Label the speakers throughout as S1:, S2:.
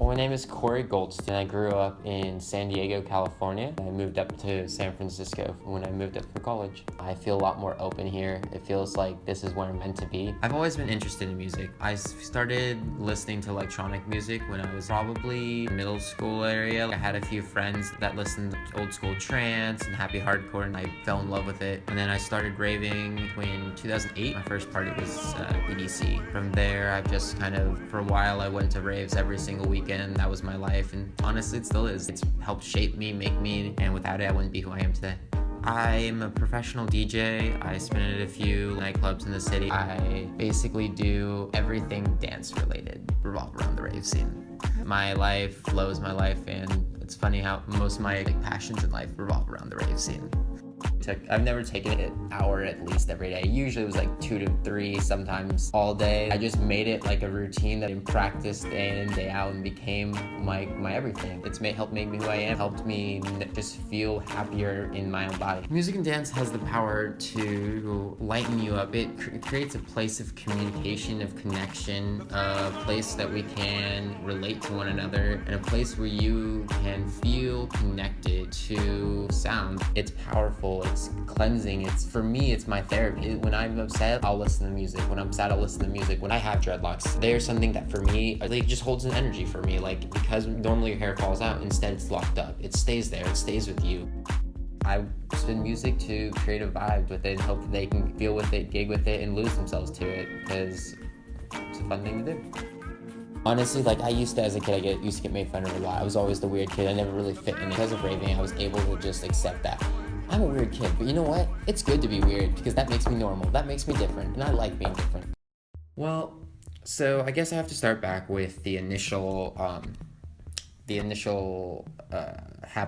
S1: My name is Cory Goldstein. I grew up in San Diego, California. I moved up to San Francisco when I moved up for college. I feel a lot more open here. It feels like this is where I'm meant to be. I've always been interested in music. I started listening to electronic music when I was probably middle school area. I had a few friends that listened to old school trance and happy hardcore, and I fell in love with it. And then I started raving in 2008. My first party was EDC. From there, I've just kind of, for a while, I went to raves every single weekend. That was my life, and honestly it still is. It's helped shape me, make me, and without it I wouldn't be who I am today. I'm a professional DJ. I spin at a few nightclubs in the city. I basically do everything dance related, revolve around the rave scene. My life flows my life, and it's funny how most of my passions in life revolve around the rave scene. I've never taken an hour at least every day. Usually it was like 2 to 3, sometimes all day. I just made it like a routine that I practiced day in, day out, and became my everything. It's helped make me who I am, helped me just feel happier in my own body. Music and dance has the power to lighten you up. It creates a place of communication, of connection, a place that we can relate to one another, and a place where you can feel connected to sound. It's powerful. It's cleansing. For me, it's my therapy. When I'm upset, I'll listen to music. When I'm sad, I'll listen to music. When I have dreadlocks, there's something that for me, like, just holds an energy for me. Like, because normally your hair falls out, instead it's locked up. It stays there. It stays with you. I spin music to create a vibe with it and hope that they can feel with it, gig with it, and lose themselves to it, because it's a fun thing to do. Honestly, like, I used to, as a kid, I used to get made fun of a lot. I was always the weird kid. I never really fit in. Because of raving, I was able to just accept that. I'm a weird kid, but you know what? It's good to be weird, because that makes me normal. That makes me different, and I like being different. Well, so I guess I have to start back with the initial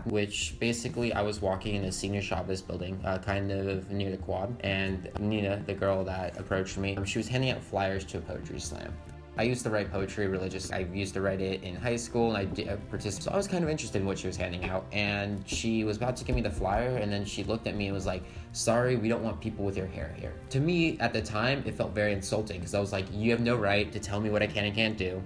S1: which basically I was walking in a senior Chavez building, kind of near the quad, and Nina, the girl that approached me, she was handing out flyers to a poetry slam. I used to write poetry religiously. I used to write it in high school, and I participated. So I was kind of interested in what she was handing out, and she was about to give me the flyer, and then she looked at me and was like, "Sorry, we don't want people with your hair here." To me, at the time, it felt very insulting, because I was like, you have no right to tell me what I can and can't do.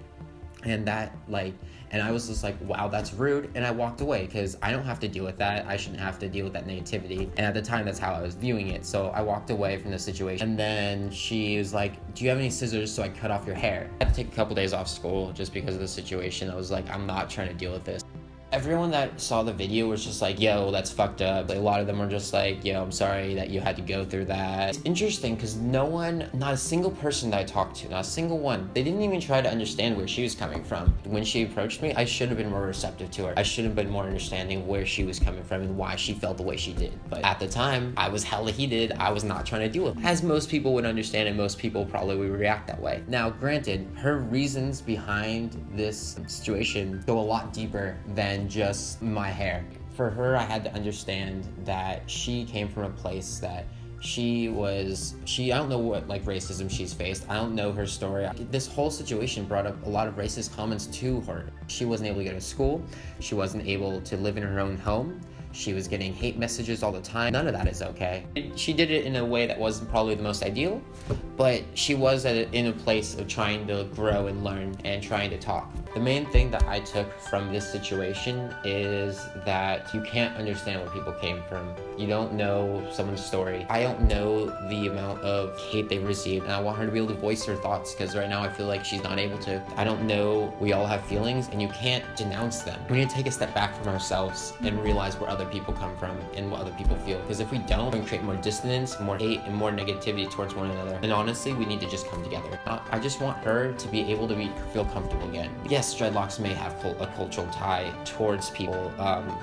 S1: And I was just like, wow, that's rude. And I walked away, because I don't have to deal with that. I shouldn't have to deal with that negativity. And at the time, that's how I was viewing it. So I walked away from the situation. And then she was like, "Do you have any scissors so I cut off your hair?" I had to take a couple days off school just because of the situation. I was like, I'm not trying to deal with this. Everyone that saw the video was just like, yo, that's fucked up. Like, a lot of them were just like, yo, I'm sorry that you had to go through that. It's interesting, because not a single person that I talked to, not a single one, they didn't even try to understand where she was coming from. When she approached me, I should have been more receptive to her. I should have been more understanding where she was coming from and why she felt the way she did. But at the time, I was hella heated. I was not trying to deal with it, as most people would understand, and most people probably would react that way. Now, granted, her reasons behind this situation go a lot deeper than just my hair. For her, I had to understand that she came from a place that I don't know what racism she's faced. I don't know her story. This whole situation brought up a lot of racist comments to her. She wasn't able to go to school. She wasn't able to live in her own home. She was getting hate messages all the time. None of that is okay. She did it in a way that wasn't probably the most ideal, but she was in a place of trying to grow and learn and trying to talk. The main thing that I took from this situation is that you can't understand where people came from. You don't know someone's story. I don't know the amount of hate they received, and I want her to be able to voice her thoughts, because right now I feel like she's not able to. I don't know. We all have feelings, and you can't denounce them. We need to take a step back from ourselves and realize where other people come from and what other people feel, because if we don't, we're going to create more distance, more hate, and more negativity towards one another. And honestly, we need to just come together. I just want her to be able to feel comfortable again. Yes, dreadlocks may have a cultural tie towards people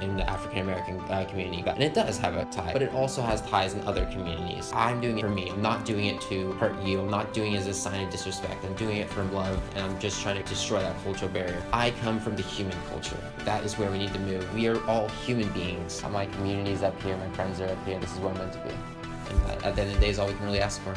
S1: in the African American community, and it does have a tie, but it also has ties in other communities. I'm doing it for me. I'm not doing it to hurt you. I'm not doing it as a sign of disrespect. I'm doing it from love, and I'm just trying to destroy that cultural barrier. I come from the human culture. That is where we need to move. We are all human beings. My community's up here. My friends are up here. This is where I'm meant to be. And at the end of the day is all we can really ask for.